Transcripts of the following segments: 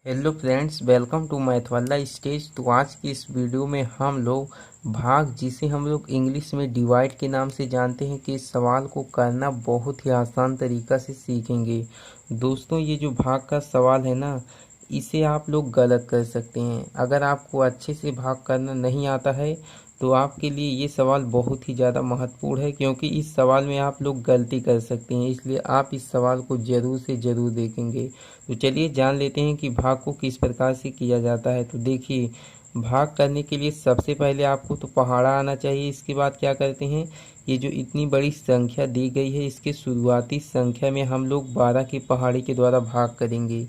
Hello friends, welcome to math वाला stage. तो आज की इस वीडियो में हम लोग भाग, जिसे हम लोग इंग्लिश में डिवाइड के नाम से जानते हैं, कि इस सवाल को करना बहुत ही आसान तरीका से सीखेंगे। दोस्तों, ये जो भाग का सवाल है ना, इसे आप लोग गलत कर सकते हैं। अगर आपको अच्छे से भाग करना नहीं आता है तो आपके लिए ये सवाल बहुत ही ज़्यादा महत्वपूर्ण है, क्योंकि इस सवाल में आप लोग गलती कर सकते हैं। इसलिए आप इस सवाल को ज़रूर से ज़रूर देखेंगे। तो चलिए जान लेते हैं कि भाग को किस प्रकार से किया जाता है। तो देखिए, भाग करने के लिए सबसे पहले आपको तो पहाड़ा आना चाहिए। इसके बाद क्या करते हैं, ये जो इतनी बड़ी संख्या दी गई है, इसके शुरुआती संख्या में हम लोग 12 की पहाड़ी के द्वारा भाग करेंगे।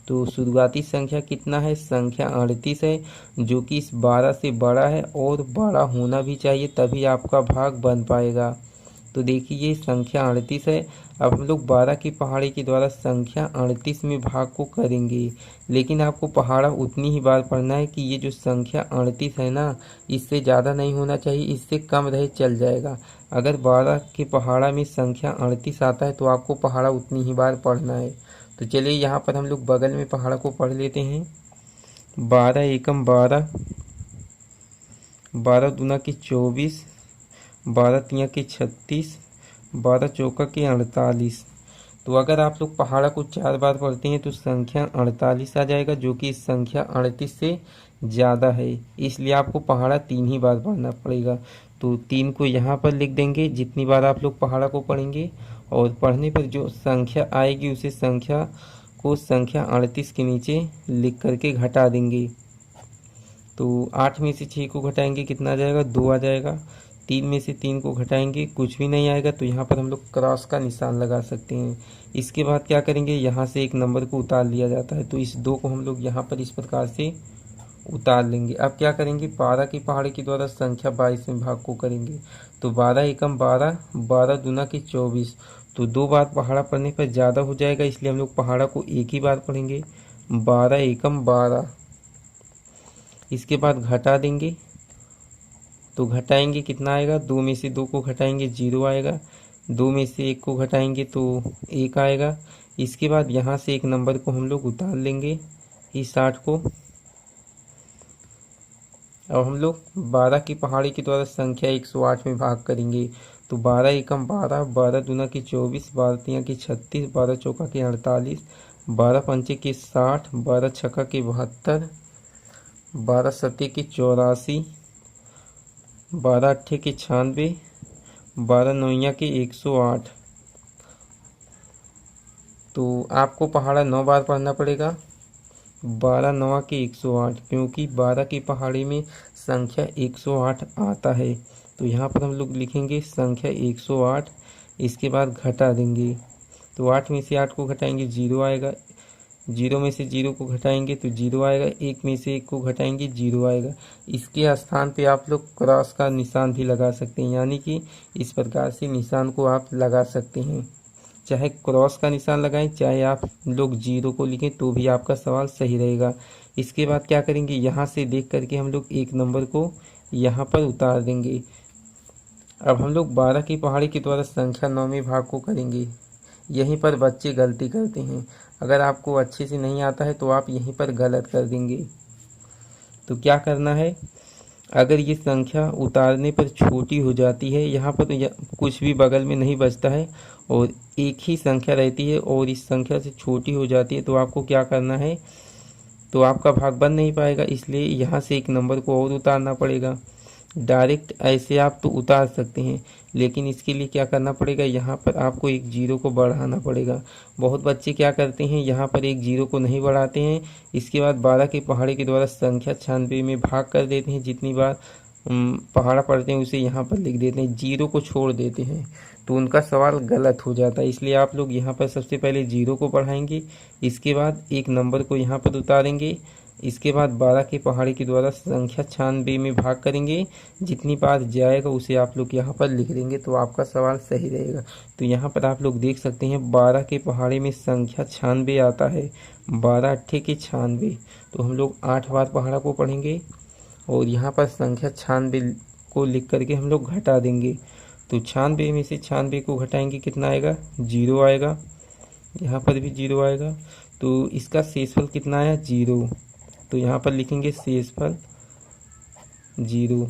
तो शुरुआती संख्या कितना है, संख्या 38 है, जो कि इस 12 से बड़ा है और बड़ा होना भी चाहिए, तभी आपका भाग बन पाएगा। तो देखिए, ये संख्या 38 है। अब हम लोग 12 की पहाड़ी के द्वारा संख्या 38 में भाग को करेंगे, लेकिन आपको पहाड़ा उतनी ही बार पढ़ना है कि ये जो संख्या 38 है ना, इससे ज़्यादा नहीं होना चाहिए, इससे कम रहे चल जाएगा। अगर 12 के पहाड़ा में संख्या 38 आता है तो आपको पहाड़ा उतनी ही बार पढ़ना है। तो चलिए यहाँ पर हम लोग बगल में पहाड़ा को पढ़ लेते हैं। 12 एकम 12, 12 दूना की 24, 12 तिया के 36, 12 चौका के 48। तो अगर आप लोग पहाड़ा को 4 बार पढ़ते हैं तो संख्या 48 आ जाएगा, जो कि इस संख्या 38 से ज़्यादा है। इसलिए आपको पहाड़ा 3 ही बार पढ़ना पड़ेगा। तो 3 को यहाँ पर लिख देंगे जितनी बार आप लोग पहाड़ा को पढ़ेंगे, और पढ़ने पर जो संख्या आएगी उसे संख्या को संख्या 38 के नीचे लिख करके घटा देंगे। तो 8 में से 6 को घटाएंगे, कितना आ जाएगा, 2 आ जाएगा। 3 में से 3 को घटाएंगे, कुछ भी नहीं आएगा, तो यहाँ पर हम लोग क्रॉस का निशान लगा सकते हैं। इसके बाद क्या करेंगे, यहाँ से एक नंबर को उतार लिया जाता है, तो इस 2 को हम लोग यहाँ पर इस प्रकार से उतार लेंगे। अब क्या करेंगे, 12 की पहाड़ी के द्वारा संख्या 22 में भाग को करेंगे। तो 12 एकम 12, 12 दूना की 24। तो 2 बार पहाड़ा पढ़ने पर ज़्यादा हो जाएगा, इसलिए हम लोग पहाड़ा को एक ही बार पढ़ेंगे। 12 एकम 12। इसके बाद घटा देंगे, तो घटाएंगे कितना आएगा, 2 में से 2 को घटाएंगे 0 आएगा। 2 में से 1 को घटाएंगे तो 1 आएगा। इसके बाद यहाँ से एक नंबर को हम लोग उतार लेंगे, इस 8 को। अब हम लोग 12 की पहाड़ी के द्वारा संख्या 108 में भाग करेंगे। तो 12 एकम 12, 12 दूना की 24, 12 तिया की 36, 12 चौका की 48, 12 पंचे की 60, 12 छक्का की 72, 12 सत्ते की 84, 12 अट्ठे की 96, 12 नौया की 108। तो आपको पहाड़ा 9 बार पढ़ना पड़ेगा। 12 नवा के 108, क्योंकि 12 की पहाड़ी में संख्या 108 आता है। तो यहाँ पर हम लोग लिखेंगे संख्या 108। इसके बाद घटा देंगे, तो 8 में से 8 को घटाएंगे 0 आएगा। 0 में से 0 को घटाएंगे तो 0 आएगा। 1 में से 1 को घटाएंगे 0 आएगा। इसके स्थान पे आप लोग क्रॉस का निशान भी लगा सकते हैं, यानी कि इस प्रकार से निशान को आप लगा सकते हैं। चाहे क्रॉस का निशान लगाएं, चाहे आप लोग 0 को लिखें, तो भी आपका सवाल सही रहेगा। इसके बाद क्या करेंगे, यहाँ से देख करके हम लोग एक नंबर को यहाँ पर उतार देंगे। अब हम लोग 12 की पहाड़ी के द्वारा संख्या 9 में भाग को करेंगे। यहीं पर बच्चे गलती करते हैं। अगर आपको अच्छे से नहीं आता है तो आप यहीं पर गलत कर देंगे। तो क्या करना है, अगर ये संख्या उतारने पर छोटी हो जाती है, यहाँ पर तो कुछ भी बगल में नहीं बचता है और एक ही संख्या रहती है, और इस संख्या से छोटी हो जाती है, तो आपको क्या करना है, तो आपका भाग बन नहीं पाएगा। इसलिए यहाँ से एक नंबर को और उतारना पड़ेगा। डायरेक्ट ऐसे आप तो उतार सकते हैं, लेकिन इसके लिए क्या करना पड़ेगा, यहाँ पर आपको एक 0 को बढ़ाना पड़ेगा। बहुत बच्चे क्या करते हैं, यहाँ पर एक 0 को नहीं बढ़ाते हैं। इसके बाद 12 के पहाड़े के द्वारा संख्या 96 में भाग कर देते हैं। जितनी बार पहाड़ा पढ़ते हैं उसे यहाँ पर लिख देते हैं, 0 को छोड़ देते हैं, तो उनका सवाल गलत हो जाता है। इसलिए आप लोग यहाँ पर सबसे पहले 0 को पढ़ाएंगे, इसके बाद एक नंबर को यहाँ पर उतारेंगे। इसके बाद 12 की पहाड़ी के द्वारा संख्या 96 में भाग करेंगे। जितनी बार जाएगा उसे आप लोग यहाँ पर लिख देंगे, तो आपका सवाल सही रहेगा। तो यहाँ पर आप लोग देख सकते हैं 12 के पहाड़ी में संख्या 96 आता है, 12 अट्ठे के 96। तो हम लोग 8 बार पहाड़ा को पढ़ेंगे और यहाँ पर संख्या 96 को लिख करके हम लोग घटा देंगे। तो 96 में से 96 को घटाएंगे, कितना आएगा, 0 आएगा। यहाँ पर भी 0 आएगा। तो इसका शेषफल कितना आया 0। तो यहाँ पर लिखेंगे शेषफल 0।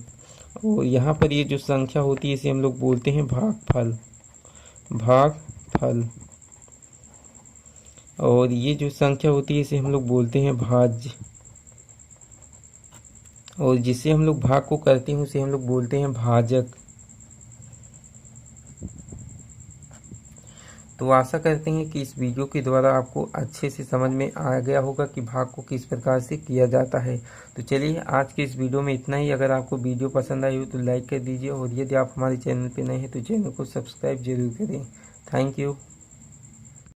और यहाँ पर ये जो संख्या होती है इसे हम लोग बोलते हैं भागफल। भागफल। और ये जो संख्या होती है इसे हम लोग बोलते हैं भाज्य। और जिससे हम लोग भाग को करते हैं उसे हम लोग बोलते हैं भाजक। तो आशा करते हैं कि इस वीडियो के द्वारा आपको अच्छे से समझ में आ गया होगा कि भाग को किस प्रकार से किया जाता है। तो चलिए आज के इस वीडियो में इतना ही। अगर आपको वीडियो पसंद आई हो तो लाइक कर दीजिए, और यदि आप हमारे चैनल पर नए हैं तो चैनल को सब्सक्राइब जरूर करें। Thank you.